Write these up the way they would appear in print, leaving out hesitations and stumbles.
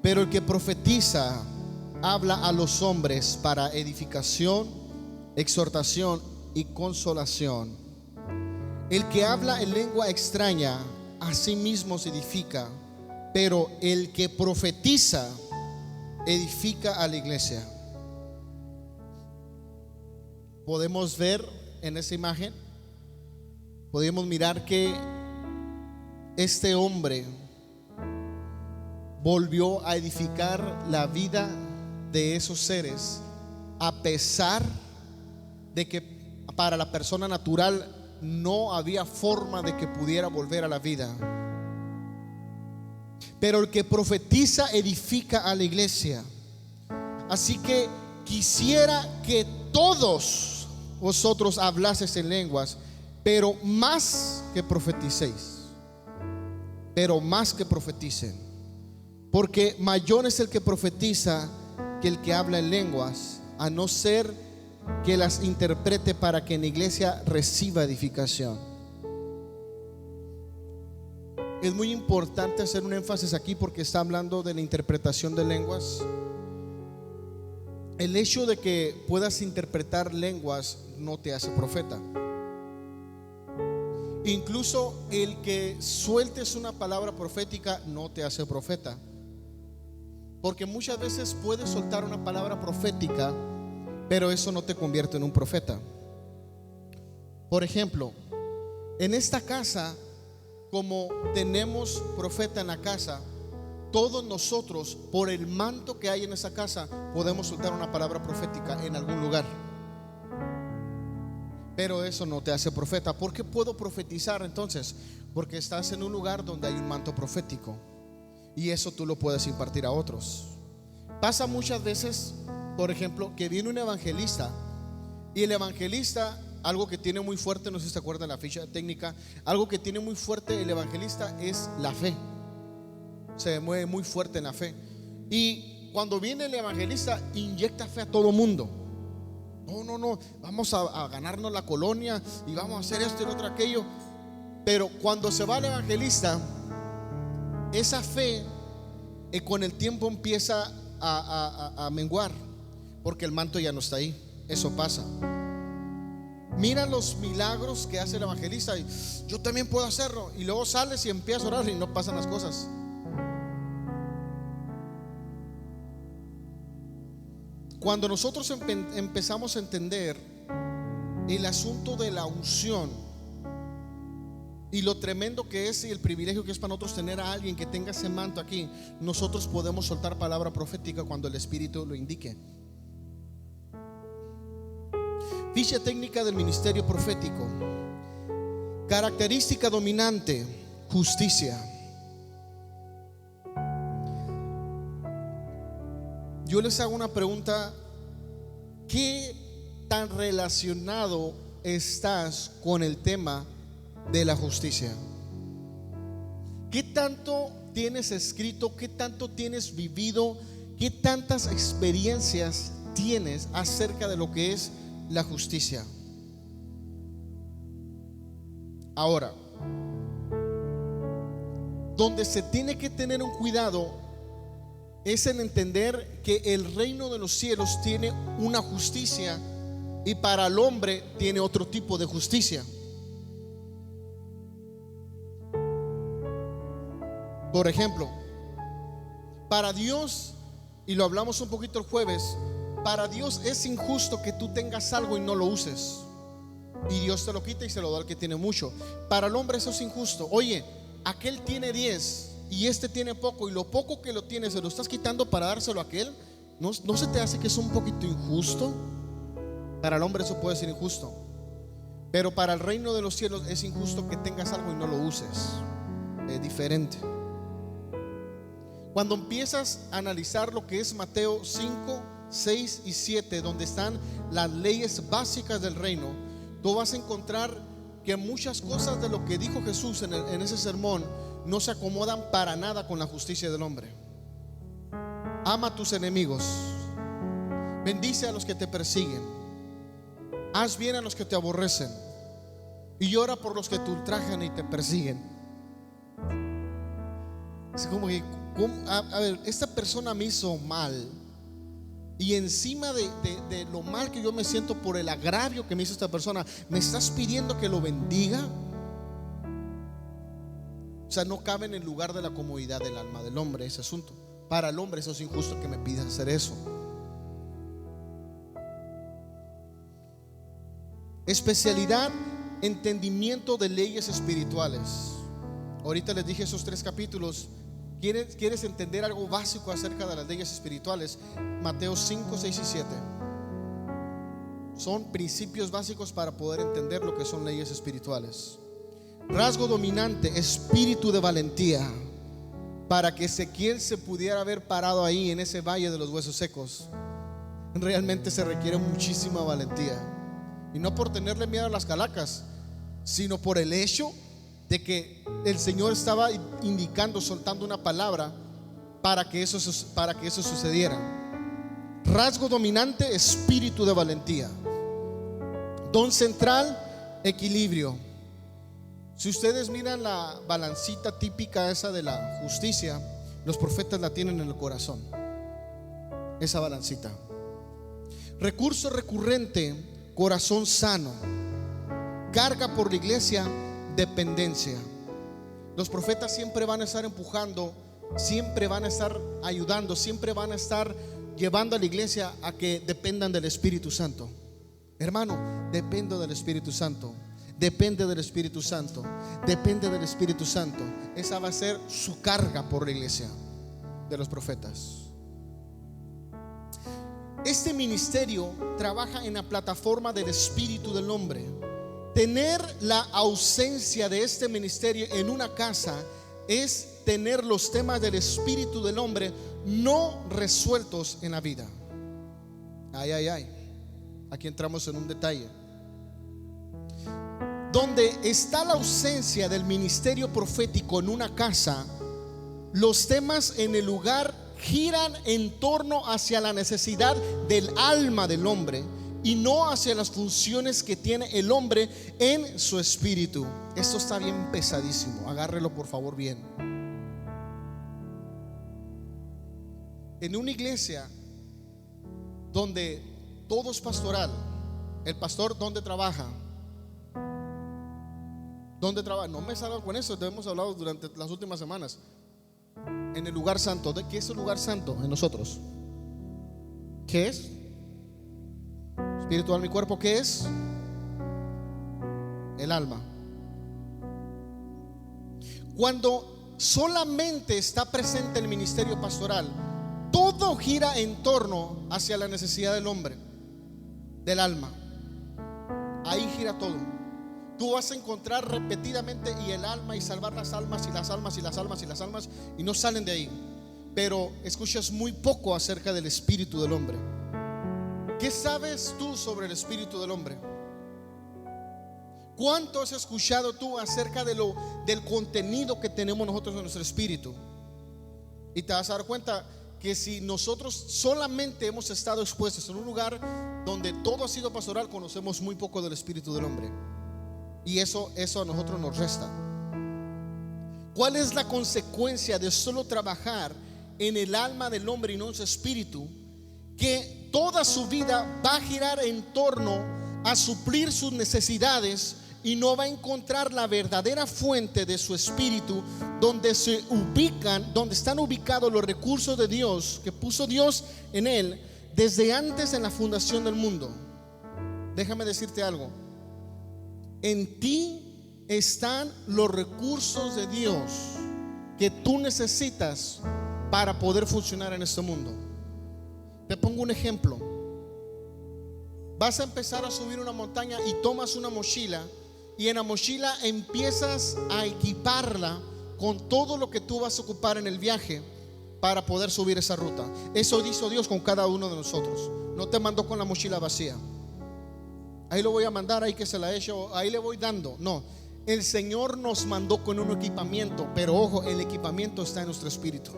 Pero el que profetiza habla a los hombres para edificación, exhortación y consolación. El que habla en lengua extraña a sí mismo se edifica, pero el que profetiza edifica a la iglesia. Podemos ver en esa imagen, podemos mirar que este hombre volvió a edificar la vida de esos seres, a pesar de que para la persona natural no había forma de que pudiera volver a la vida. Pero el que profetiza edifica a la iglesia. Así que quisiera que todos vosotros hablaseis en lenguas, pero más que profeticéis, pero más que profeticen, porque mayor es el que profetiza que el que habla en lenguas, a no ser que las interprete para que en la iglesia reciba edificación. Es muy importante hacer un énfasis aquí porque está hablando de la interpretación de lenguas. El hecho de que puedas interpretar lenguas no te hace profeta. Incluso el que sueltes una palabra profética no te hace profeta, porque muchas veces puedes soltar una palabra profética, pero eso no te convierte en un profeta. Por ejemplo, en esta casa, como tenemos profeta en la casa, todos nosotros, por el manto que hay en esa casa, podemos soltar una palabra profética en algún lugar, pero eso no te hace profeta. ¿Por qué puedo profetizar entonces? Porque estás en un lugar donde hay un manto profético, y eso tú lo puedes impartir a otros. Pasa muchas veces, por ejemplo, que viene un evangelista, y el evangelista, algo que tiene muy fuerte, no sé si se acuerdan la ficha técnica, algo que tiene muy fuerte el evangelista es la fe. Se mueve muy fuerte en la fe, y cuando viene el evangelista inyecta fe a todo mundo. No, vamos a ganarnos la colonia y vamos a hacer esto y lo otro, aquello. Pero cuando se va el evangelista, esa fe con el tiempo empieza a menguar, porque el manto ya no está ahí. Eso pasa. Mira los milagros que hace el evangelista y yo también puedo hacerlo, y luego sales y empiezas a orar y no pasan las cosas. Cuando nosotros empezamos a entender el asunto de la unción y lo tremendo que es y el privilegio que es para nosotros tener a alguien que tenga ese manto aquí, nosotros podemos soltar palabra profética cuando el Espíritu lo indique. Ficha técnica del ministerio profético. Característica dominante: justicia. Yo les hago una pregunta: ¿qué tan relacionado estás con el tema de la justicia? ¿Qué tanto tienes escrito? ¿Qué tanto tienes vivido? ¿Qué tantas experiencias tienes acerca de lo que es la justicia? Ahora, donde se tiene que tener un cuidado es en entender que el reino de los cielos tiene una justicia y para el hombre tiene otro tipo de justicia. Por ejemplo, para Dios, y lo hablamos un poquito el jueves, para Dios es injusto que tú tengas algo y no lo uses, y Dios te lo quita y se lo da al que tiene mucho. Para el hombre eso es injusto. Oye, aquel tiene 10 y este tiene poco, y lo poco que lo tiene se lo estás quitando para dárselo a aquel. ¿No se te hace que es un poquito injusto? Para el hombre eso puede ser injusto, pero para el reino de los cielos es injusto que tengas algo y no lo uses. Es diferente. Cuando empiezas a analizar lo que es Mateo 5, 6 y 7, donde están las leyes básicas del reino, tú vas a encontrar que muchas cosas de lo que dijo Jesús en ese sermón no se acomodan para nada con la justicia del hombre. Ama a tus enemigos, bendice a los que te persiguen, haz bien a los que te aborrecen, y ora por los que te ultrajan y te persiguen. Es como que A ver, esta persona me hizo mal, y encima de lo mal que yo me siento por el agravio que me hizo esta persona, ¿me estás pidiendo que lo bendiga? O sea, no cabe en el lugar de la comodidad del alma del hombre ese asunto. Para el hombre eso es injusto que me pidas hacer eso. Especialidad, entendimiento de leyes espirituales. Ahorita les dije esos 3 capítulos. ¿Quieres entender algo básico acerca de las leyes espirituales? Mateo 5, 6 y 7 son principios básicos para poder entender lo que son leyes espirituales. Rasgo dominante, espíritu de valentía. Para que Ezequiel se pudiera haber parado ahí en ese valle de los huesos secos, realmente se requiere muchísima valentía. Y no por tenerle miedo a las calacas, sino por el hecho de que el Señor estaba indicando, soltando una palabra para que eso sucediera. Rasgo dominante, espíritu de valentía. Don central, equilibrio. Si ustedes miran la balancita típica esa de la justicia, los profetas la tienen en el corazón, esa balancita. Recurso recurrente, corazón sano. Carga por la iglesia, dependencia. Los profetas siempre van a estar empujando, siempre van a estar ayudando, siempre van a estar llevando a la iglesia a que dependan del Espíritu Santo. Hermano, dependo del Espíritu Santo. Depende del Espíritu Santo. Depende del Espíritu Santo. Esa va a ser su carga por la iglesia de los profetas. Este ministerio trabaja en la plataforma del espíritu del hombre. Tener la ausencia de este ministerio en una casa es tener los temas del espíritu del hombre no resueltos en la vida. Ay. Aquí entramos en un detalle. Donde está la ausencia del ministerio profético en una casa, los temas en el lugar giran en torno hacia la necesidad del alma del hombre y no hacia las funciones que tiene el hombre en su espíritu. Esto está bien pesadísimo, agárrelo por favor bien. En una iglesia donde todo es pastoral, el pastor ¿dónde trabaja? ¿Dónde trabaja? No me salgo con eso, te hemos hablado durante las últimas semanas. En el lugar santo. ¿De qué es el lugar santo en nosotros? ¿Qué es? Espíritu, alma y cuerpo. ¿Qué es? El alma. Cuando solamente está presente el ministerio pastoral, todo gira en torno hacia la necesidad del hombre, del alma. Ahí gira todo. Tú vas a encontrar repetidamente y el alma y salvar las almas y las almas y las almas y las almas, y no salen de ahí. Pero escuchas muy poco acerca del espíritu del hombre. ¿Qué sabes tú sobre el espíritu del hombre? ¿Cuánto has escuchado tú acerca del contenido que tenemos nosotros en nuestro espíritu? Y te vas a dar cuenta que si nosotros solamente hemos estado expuestos en un lugar donde todo ha sido pastoral, conocemos muy poco del espíritu del hombre. Y eso a nosotros nos resta. ¿Cuál es la consecuencia de solo trabajar en el alma del hombre y no en su espíritu? Que toda su vida va a girar en torno a suplir sus necesidades y no va a encontrar la verdadera fuente de su espíritu, donde están ubicados los recursos de Dios que puso Dios en él desde antes en la fundación del mundo. Déjame decirte algo. En ti están los recursos de Dios que tú necesitas para poder funcionar en este mundo. Te pongo un ejemplo. Vas a empezar a subir una montaña y tomas una mochila, y en la mochila empiezas a equiparla con todo lo que tú vas a ocupar en el viaje para poder subir esa ruta. Eso hizo Dios con cada uno de nosotros. No te mandó con la mochila vacía. Ahí lo voy a mandar, ahí que se la echo, ahí le voy dando. No, el Señor nos mandó con un equipamiento, pero ojo, el equipamiento está en nuestro espíritu.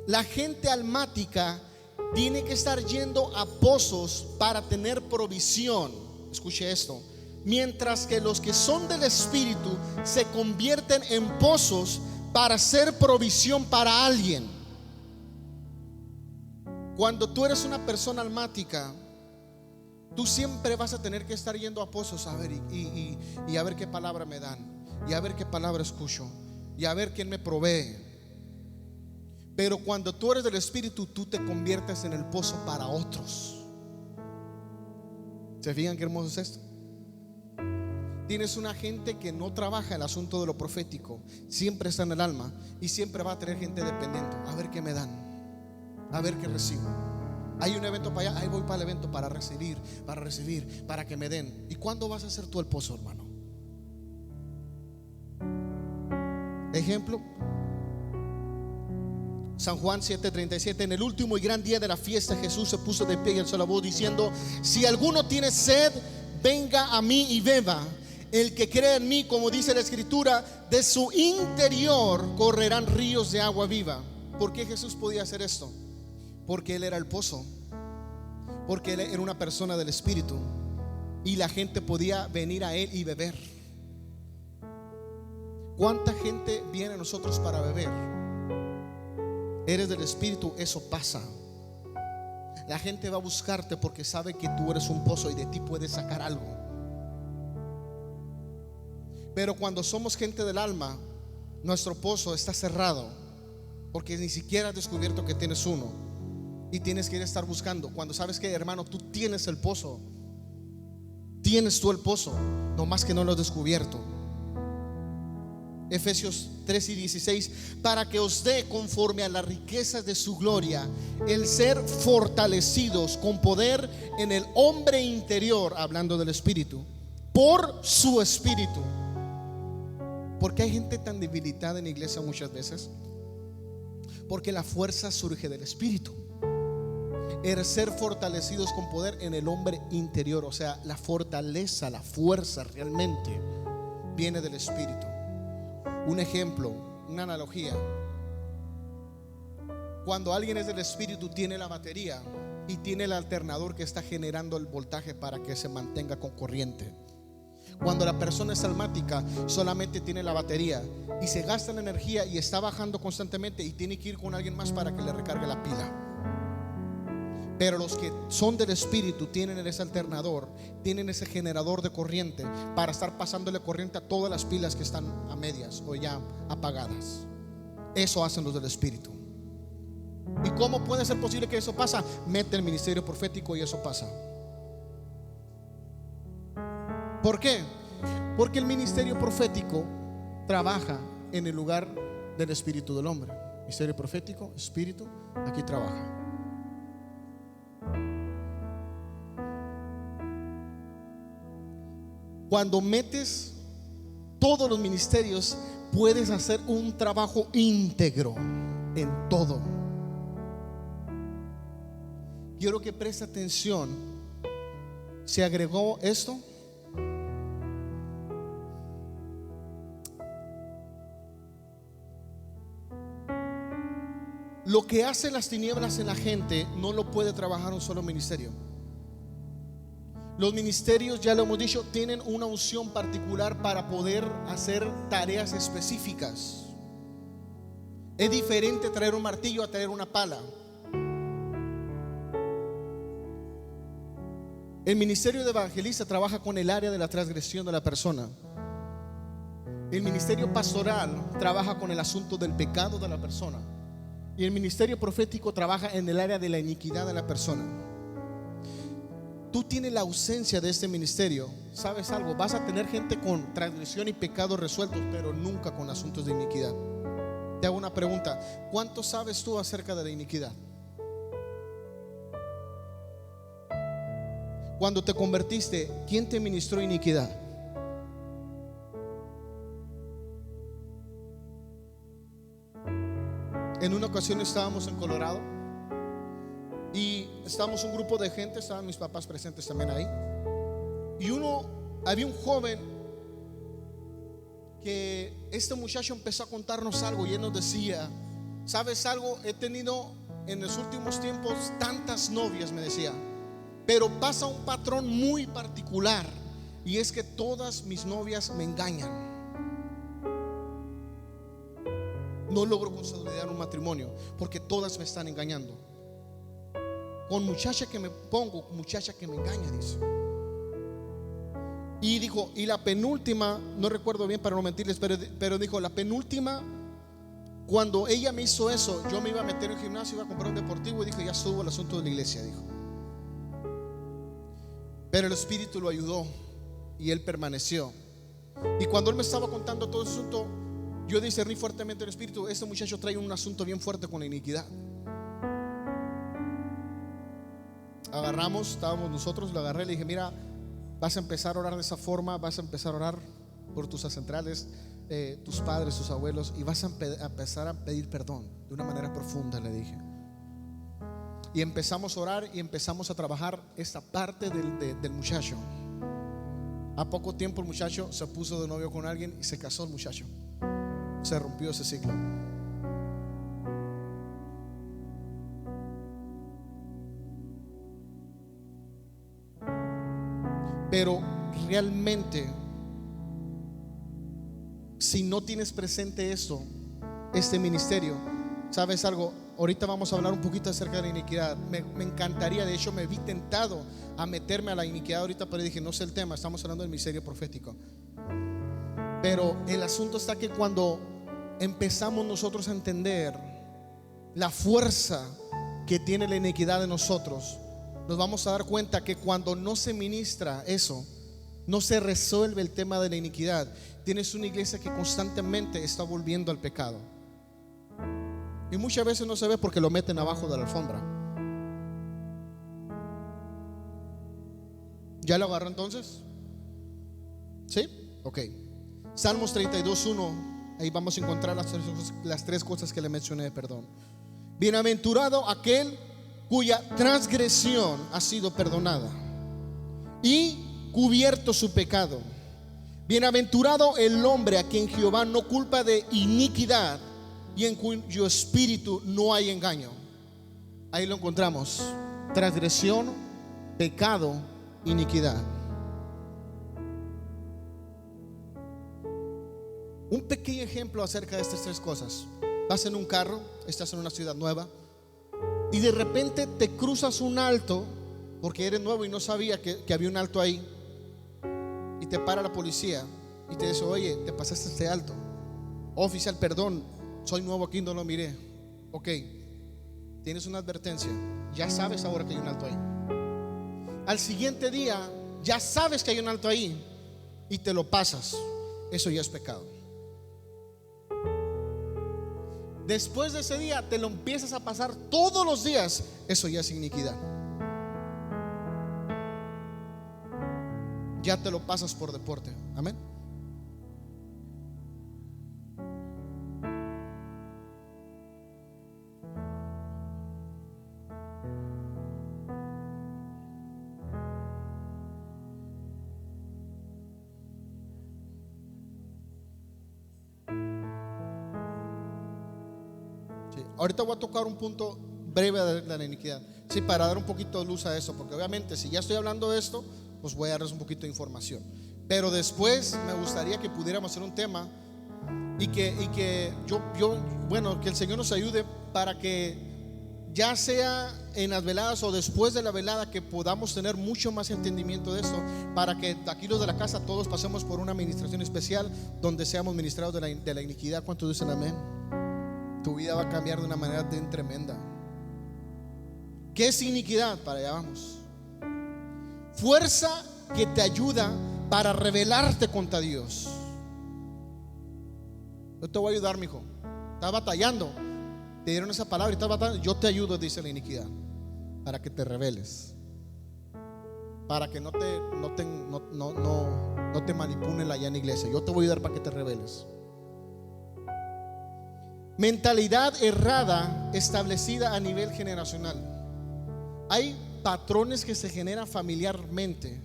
La gente almática tiene que estar yendo a pozos para tener provisión. Escuche esto. mientras que los que son del Espíritu se convierten en pozos para hacer provisión para alguien. Cuando tú eres una persona almática, tú siempre vas a tener que estar yendo a pozos a ver y a ver qué palabra me dan, y a ver qué palabra escucho, y a ver quién me provee. Pero cuando tú eres del Espíritu, tú te conviertes en el pozo para otros. ¿Se fijan qué hermoso es esto? Tienes una gente que no trabaja el asunto de lo profético, siempre está en el alma y siempre va a tener gente dependiendo. A ver qué me dan, a ver qué recibo. Hay un evento para allá, ahí voy para el evento para recibir, para que me den. ¿Y cuándo vas a ser tú el pozo, hermano? Ejemplo, San Juan 7:37. En el último y gran día de la fiesta, Jesús se puso de pie y alzó la voz diciendo: si alguno tiene sed, venga a mí y beba. El que cree en mí, como dice la Escritura, de su interior correrán ríos de agua viva. ¿Por qué Jesús podía hacer esto? Porque Él era el pozo, porque Él era una persona del Espíritu, y la gente podía venir a Él y beber. ¿Cuánta gente viene a nosotros para beber? Eres del Espíritu, eso pasa. La gente va a buscarte porque sabe que tú eres un pozo y de ti puedes sacar algo. Pero cuando somos gente del alma, nuestro pozo está cerrado, porque ni siquiera has descubierto que tienes uno y tienes que ir a estar buscando. Cuando sabes que, hermano, tú tienes el pozo, tienes tú el pozo, no más que no lo has descubierto. Efesios 3:16, para que os dé conforme a las riquezas de su gloria el ser fortalecidos con poder en el hombre interior, hablando del Espíritu, por su Espíritu. ¿Por qué hay gente tan debilitada en la iglesia muchas veces? Porque la fuerza surge del Espíritu. El ser fortalecidos con poder en el hombre interior, o sea, la fortaleza, la fuerza realmente viene del Espíritu. Un ejemplo, una analogía: cuando alguien es del Espíritu, tiene la batería y tiene el alternador que está generando el voltaje para que se mantenga con corriente. Cuando la persona es almática, solamente tiene la batería y se gasta la energía y está bajando constantemente y tiene que ir con alguien más para que le recargue la pila. Pero los que son del Espíritu tienen ese alternador, tienen ese generador de corriente para estar pasándole corriente a todas las pilas que están a medias o ya apagadas. Eso hacen los del Espíritu. ¿Y cómo puede ser posible que eso pasa? Mete el ministerio profético y eso pasa. ¿Por qué? Porque el ministerio profético trabaja en el lugar del espíritu del hombre. Ministerio profético, espíritu, aquí trabaja. Cuando metes todos los ministerios, puedes hacer un trabajo íntegro en todo. Quiero que preste atención. Se agregó esto. Lo que hace las tinieblas en la gente no lo puede trabajar un solo ministerio. Los ministerios, ya lo hemos dicho, tienen una unción particular para poder hacer tareas específicas. Es diferente traer un martillo a traer una pala. El ministerio de evangelista trabaja con el área de la transgresión de la persona. El ministerio pastoral trabaja con el asunto del pecado de la persona. Y el ministerio profético trabaja en el área de la iniquidad de la persona. Tú tienes la ausencia de este ministerio. ¿Sabes algo? Vas a tener gente con transgresión y pecado resueltos, pero nunca con asuntos de iniquidad. Te hago una pregunta: ¿cuánto sabes tú acerca de la iniquidad? Cuando te convertiste, ¿quién te ministró iniquidad? En una ocasión estábamos en Colorado y estábamos un grupo de gente, estaban mis papás presentes también ahí. Y había un joven que este muchacho empezó a contarnos algo y él nos decía: ¿sabes algo? He tenido en los últimos tiempos tantas novias, me decía, pero pasa un patrón muy particular, y es que todas mis novias me engañan. No logro consolidar un matrimonio porque todas me están engañando. Con muchacha que me pongo, muchacha que me engaña, dice. Y dijo, y la penúltima, no recuerdo bien para no mentirles, pero dijo, la penúltima, cuando ella me hizo eso, yo me iba a meter en un gimnasio, iba a comprar un deportivo y dijo, ya estuvo el asunto de la iglesia, dijo. Pero el Espíritu lo ayudó y él permaneció. Y cuando él me estaba contando todo ese asunto, yo discerní fuertemente el Espíritu. Este muchacho trae un asunto bien fuerte con la iniquidad. Agarramos, estábamos nosotros, lo agarré, le dije, mira, vas a empezar a orar de esa forma, vas a empezar a orar por tus ancestrales, tus padres, tus abuelos, y vas a empezar a pedir perdón de una manera profunda, le dije. Y empezamos a orar y empezamos a trabajar esta parte del muchacho. A poco tiempo el muchacho se puso de novio con alguien y se casó el muchacho. Se rompió ese ciclo. Pero realmente, si no tienes presente esto, este ministerio, ¿sabes algo? Ahorita vamos a hablar un poquito acerca de la iniquidad. Me encantaría, de hecho me vi tentado a meterme a la iniquidad ahorita, pero dije, no sé el tema, estamos hablando del ministerio profético. Pero el asunto está que cuando empezamos nosotros a entender la fuerza que tiene la iniquidad en nosotros, nos vamos a dar cuenta que cuando no se ministra eso, no se resuelve el tema de la iniquidad, tienes una iglesia que constantemente está volviendo al pecado. Y muchas veces no se ve porque lo meten abajo de la alfombra. ¿Ya lo agarró entonces? ¿Sí? Ok. Salmos 32:1. Ahí vamos a encontrar las tres cosas que le mencioné de perdón. Bienaventurado aquel cuya transgresión ha sido perdonada y cubierto su pecado. Bienaventurado el hombre a quien Jehová no culpa de iniquidad y en cuyo espíritu no hay engaño. Ahí lo encontramos: transgresión, pecado, iniquidad. Un pequeño ejemplo acerca de estas tres cosas. Vas en un carro, estás en una ciudad nueva y de repente te cruzas un alto porque eres nuevo y no sabía que había un alto ahí, y te para la policía y te dice: oye, te pasaste este alto. Oficial, perdón, soy nuevo aquí, no lo miré. Ok, tienes una advertencia. Ya sabes ahora que hay un alto ahí. Al siguiente día ya sabes que hay un alto ahí y te lo pasas. Eso ya es pecado. Después de ese día te lo empiezas a pasar todos los días. Eso ya es iniquidad. Ya te lo pasas por deporte. Amén. Ahorita voy a tocar un punto breve de la iniquidad, sí, para dar un poquito de luz a eso, porque obviamente si ya estoy hablando de esto, pues voy a darles un poquito de información. Pero después me gustaría que pudiéramos hacer un tema y que que el Señor nos ayude para que ya sea en las veladas o después de la velada, que podamos tener mucho más entendimiento de esto, para que aquí los de la casa todos pasemos por una administración especial donde seamos ministrados de la iniquidad. ¿Cuántos dicen amén? Tu vida va a cambiar de una manera bien tremenda. ¿Qué es iniquidad? Para allá vamos. Fuerza que te ayuda para rebelarte contra Dios. Yo te voy a ayudar, mijo. Estás batallando. Te dieron esa palabra y estás batallando. Yo te ayudo, dice la iniquidad, para que te rebeles, para que no te manipulen allá en la iglesia. Yo te voy a ayudar para que te rebeles. Mentalidad errada establecida a nivel generacional. Hay patrones que se generan familiarmente,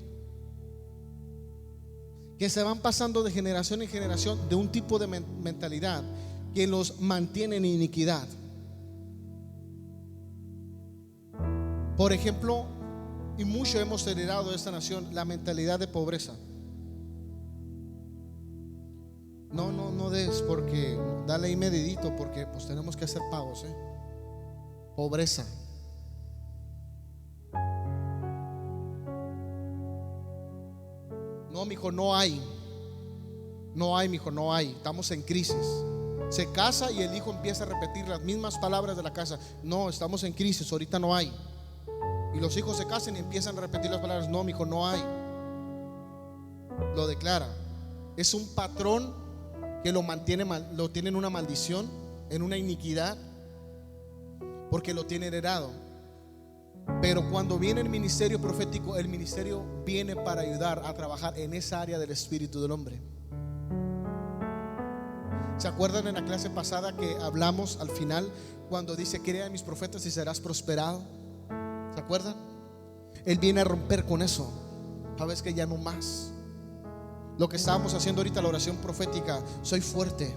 que se van pasando de generación en generación, de un tipo de mentalidad que los mantiene en iniquidad. Por ejemplo, y mucho hemos heredado de esta nación, la mentalidad de pobreza. No des, porque dale ahí medidito, porque pues tenemos que hacer pagos, Pobreza. No, mijo, no hay. No hay, mijo, no hay. Estamos en crisis. Se casa y el hijo empieza a repetir las mismas palabras de la casa. No, estamos en crisis, ahorita no hay. Y los hijos se casan y empiezan a repetir las palabras. No, mijo, no hay. Lo declara. Es un patrón que lo mantiene, lo tiene en una maldición, en una iniquidad, porque lo tiene heredado. Pero cuando viene el ministerio profético, el ministerio viene para ayudar a trabajar en esa área del espíritu del hombre. ¿Se acuerdan en la clase pasada que hablamos al final cuando dice: crea en mis profetas y serás prosperado? ¿Se acuerdan? Él viene a romper con eso. Sabes que ya no más. Lo que estábamos haciendo ahorita, la oración profética: soy fuerte,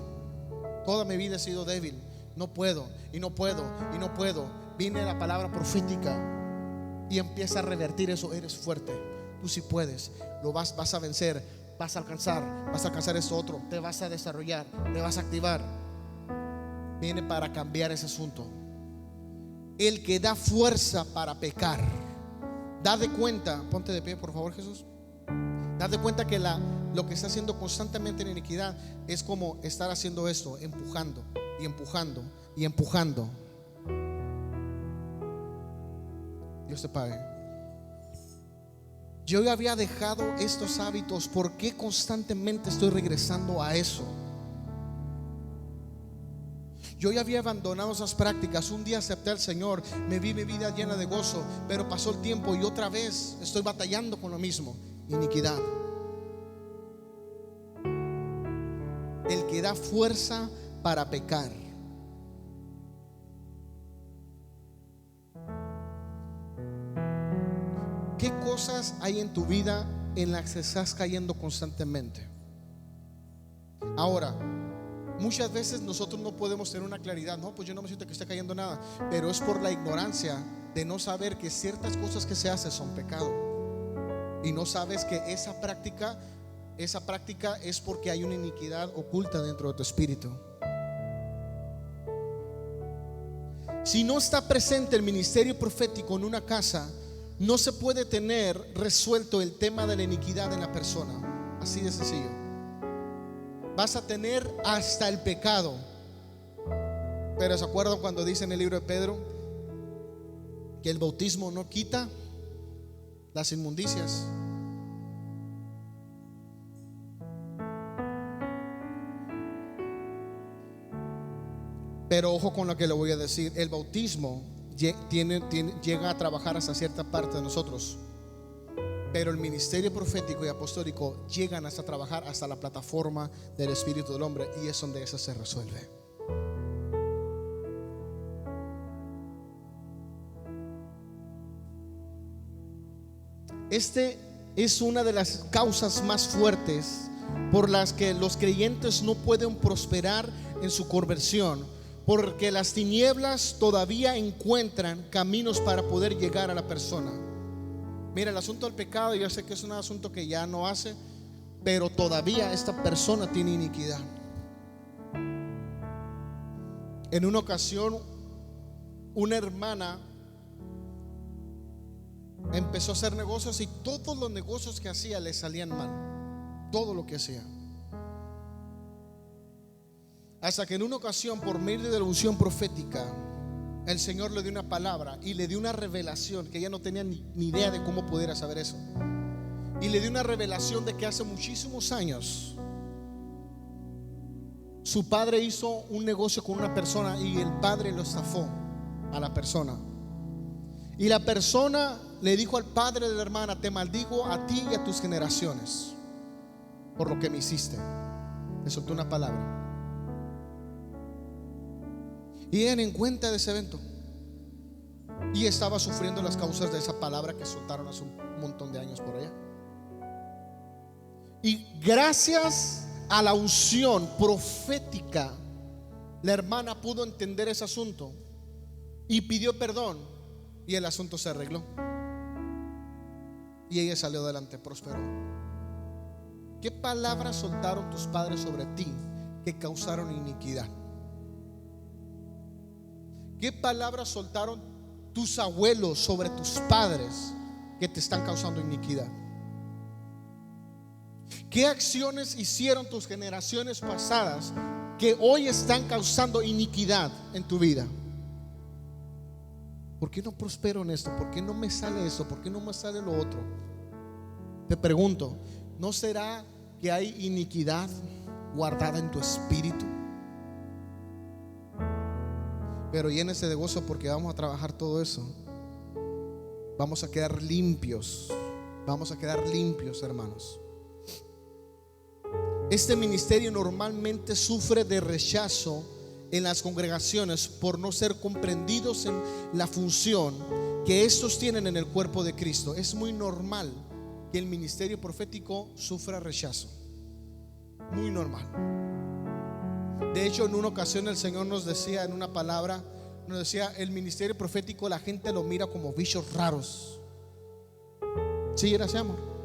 toda mi vida he sido débil, no puedo y no puedo y no puedo. Viene la palabra profética y empieza a revertir eso. Eres fuerte, tú sí puedes, lo vas a vencer, vas a alcanzar esto otro, te vas a desarrollar, te vas a activar. Viene para cambiar ese asunto. El que da fuerza para pecar. Date cuenta, ponte de pie por favor, Jesús. Date cuenta que lo que está haciendo constantemente en iniquidad es como estar haciendo esto, empujando y empujando y empujando. Dios te pague. Yo ya había dejado estos hábitos. ¿Por qué constantemente estoy regresando a eso? Yo ya había abandonado esas prácticas. Un día acepté al Señor, me vi mi vida llena de gozo, pero pasó el tiempo y otra vez estoy batallando con lo mismo. Iniquidad. El que da fuerza para pecar. ¿Qué cosas hay en tu vida en las que estás cayendo constantemente? Ahora, muchas veces nosotros no podemos tener una claridad. No, pues yo no me siento que esté cayendo nada, pero es por la ignorancia de no saber que ciertas cosas que se hacen son pecado. Y no sabes que esa práctica es porque hay una iniquidad oculta dentro de tu espíritu. Si no está presente el ministerio profético en una casa, no se puede tener resuelto el tema de la iniquidad en la persona. Así de sencillo. Vas a tener hasta el pecado. Pero ¿se acuerdan cuando dice en el libro de Pedro que el bautismo no quita las inmundicias? Pero ojo con lo que le voy a decir. El bautismo llega a trabajar hasta cierta parte de nosotros, pero el ministerio profético y apostólico llegan hasta trabajar hasta la plataforma del espíritu del hombre, y es donde eso se resuelve. Este es una de las causas más fuertes por las que los creyentes no pueden prosperar en su conversión, porque las tinieblas todavía encuentran caminos para poder llegar a la persona. Mira, el asunto del pecado, yo sé que es un asunto que ya no hace, pero todavía esta persona tiene iniquidad. En una ocasión, una hermana empezó a hacer negocios y todos los negocios que hacía le salían mal. Todo lo que hacía. Hasta que en una ocasión, por medio de la unción profética, el Señor le dio una palabra y le dio una revelación que ella no tenía ni idea de cómo pudiera saber eso. Y le dio una revelación de que hace muchísimos años su padre hizo un negocio con una persona y el padre lo estafó a la persona. Y la persona le dijo al padre de la hermana: te maldigo a ti y a tus generaciones por lo que me hiciste. Le soltó una palabra. Y ella en cuenta de ese evento y estaba sufriendo las causas de esa palabra que soltaron hace un montón de años por allá. Y gracias a la unción profética, la hermana pudo entender ese asunto y pidió perdón, y el asunto se arregló y ella salió adelante, prosperó. ¿Qué palabras soltaron tus padres sobre ti que causaron iniquidad? ¿Qué palabras soltaron tus abuelos sobre tus padres que te están causando iniquidad? ¿Qué acciones hicieron tus generaciones pasadas que hoy están causando iniquidad en tu vida? ¿Por qué no prospero en esto? ¿Por qué no me sale esto? ¿Por qué no me sale lo otro? Te pregunto, ¿no será que hay iniquidad guardada en tu espíritu? Pero llénese de gozo, porque vamos a trabajar todo eso. Vamos a quedar limpios. Vamos a quedar limpios, hermanos. Este ministerio normalmente sufre de rechazo en las congregaciones por no ser comprendidos en la función que estos tienen en el cuerpo de Cristo. Es muy normal que el ministerio profético sufra rechazo. Muy normal. De hecho, en una ocasión el Señor nos decía en una palabra, nos decía: el ministerio profético la gente lo mira como bichos raros. Sí, era así, amor.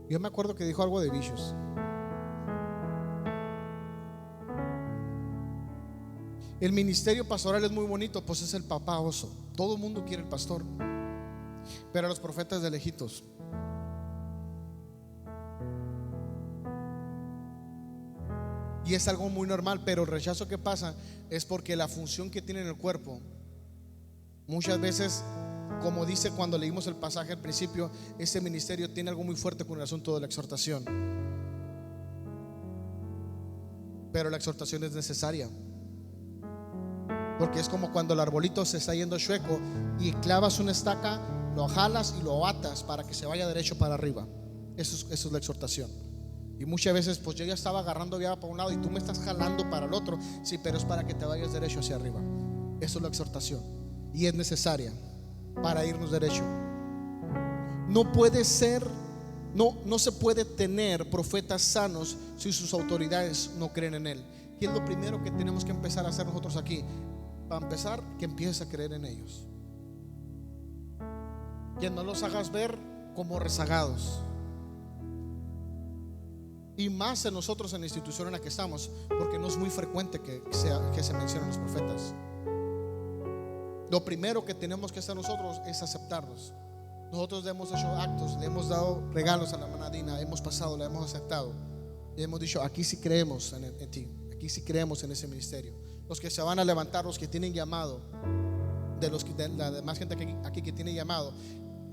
Yo me acuerdo que dijo algo de bichos. El ministerio pastoral es muy bonito, pues es el papá oso. Todo el mundo quiere el pastor, pero a los profetas de lejitos. Y es algo muy normal, pero el rechazo que pasa es porque la función que tiene en el cuerpo, muchas veces, como dice cuando leímos el pasaje al principio, este ministerio tiene algo muy fuerte con el asunto de la exhortación. Pero la exhortación es necesaria, porque es como cuando el arbolito se está yendo chueco y clavas una estaca, lo jalas y lo atas para que se vaya derecho para arriba. Eso es la exhortación. Y muchas veces pues yo ya estaba agarrando ya para un lado y tú me estás jalando para el otro. Sí, pero es para que te vayas derecho hacia arriba. Eso es la exhortación, y es necesaria para irnos derecho. No puede ser, no se puede tener profetas sanos si sus autoridades no creen en él. ¿Qué es lo primero que tenemos que empezar a hacer nosotros aquí? Para empezar, que empieces a creer en ellos. Que no los hagas ver como rezagados. Y más en nosotros, en la institución en la que estamos, porque no es muy frecuente que se mencionen los profetas. Lo primero que tenemos que hacer nosotros es aceptarlos. Nosotros le hemos hecho actos, le hemos dado regalos a la hermana Dina, hemos pasado, le hemos aceptado y hemos dicho: aquí sí creemos en ti, aquí sí creemos en ese ministerio. Los que se van a levantar, los que tienen llamado, de la demás gente aquí que tiene llamado,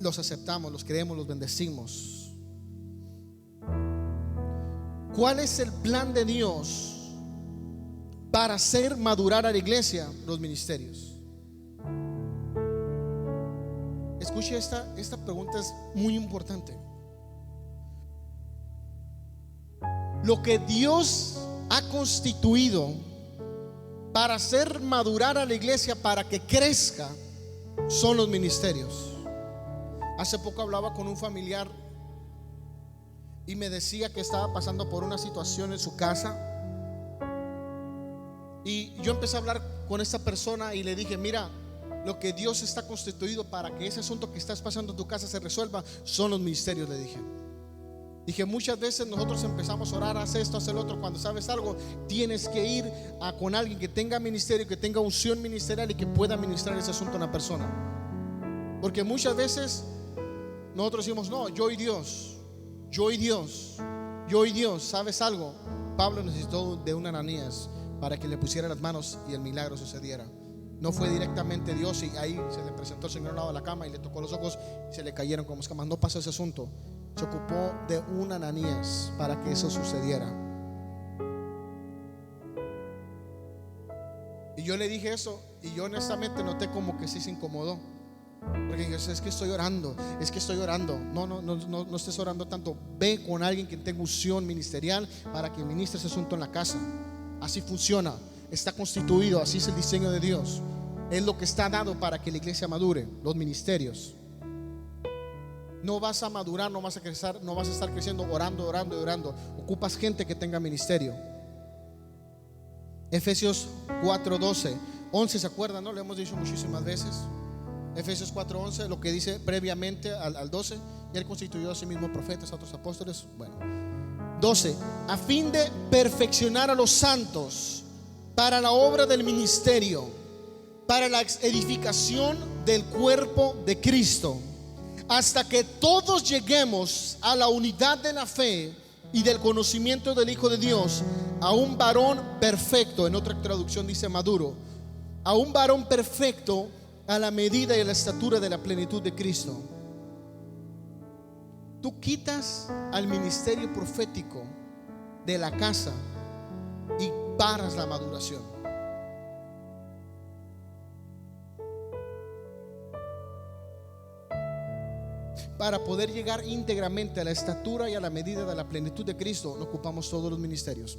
los aceptamos, los creemos, los bendecimos. ¿Cuál es el plan de Dios para hacer madurar a la iglesia? Los ministerios. Escuche, esta pregunta es muy importante. Lo que Dios ha constituido para hacer madurar a la iglesia, para que crezca, son los ministerios. Hace poco hablaba con un familiar y me decía que estaba pasando por una situación en su casa. Y yo empecé a hablar con esta persona y le dije: mira, lo que Dios está constituido para que ese asunto que estás pasando en tu casa se resuelva son los ministerios, le dije, muchas veces nosotros empezamos a orar, haz esto, haz el otro. Cuando sabes algo, tienes que ir con alguien que tenga ministerio, que tenga unción ministerial y que pueda ministrar ese asunto a una persona. Porque muchas veces nosotros decimos: no, yo y Dios. ¿Sabes algo? Pablo necesitó de un Ananías para que le pusiera las manos y el milagro sucediera. No fue directamente Dios, y ahí se le presentó el Señor al lado de la cama y le tocó los ojos y se le cayeron como escamas. No pasó ese asunto. Se ocupó de un Ananías para que eso sucediera. Y yo le dije eso, y yo honestamente noté como que sí se incomodó, porque dije: es que estoy orando. No estés orando tanto. Ve con alguien que tenga unción ministerial para que ministre ese asunto en la casa. Así funciona, está constituido, así es el diseño de Dios. Es lo que está dado para que la iglesia madure, los ministerios. No vas a madurar, no vas a crecer, no vas a estar creciendo orando. Ocupas gente que tenga ministerio. Efesios 4:12, 11, ¿se acuerdan? ¿No? Lo hemos dicho muchísimas veces. Efesios 4:11, lo que dice previamente al 12: y él constituyó a sí mismo profetas, a otros apóstoles. Bueno, 12. A fin de perfeccionar a los santos para la obra del ministerio, para la edificación del cuerpo de Cristo, hasta que todos lleguemos a la unidad de la fe y del conocimiento del Hijo de Dios, a un varón perfecto. En otra traducción dice maduro, a un varón perfecto, a la medida y a la estatura de la plenitud de Cristo. Tú quitas al ministerio profético de la casa y paras la maduración. Para poder llegar íntegramente a la estatura y a la medida de la plenitud de Cristo, ocupamos todos los ministerios.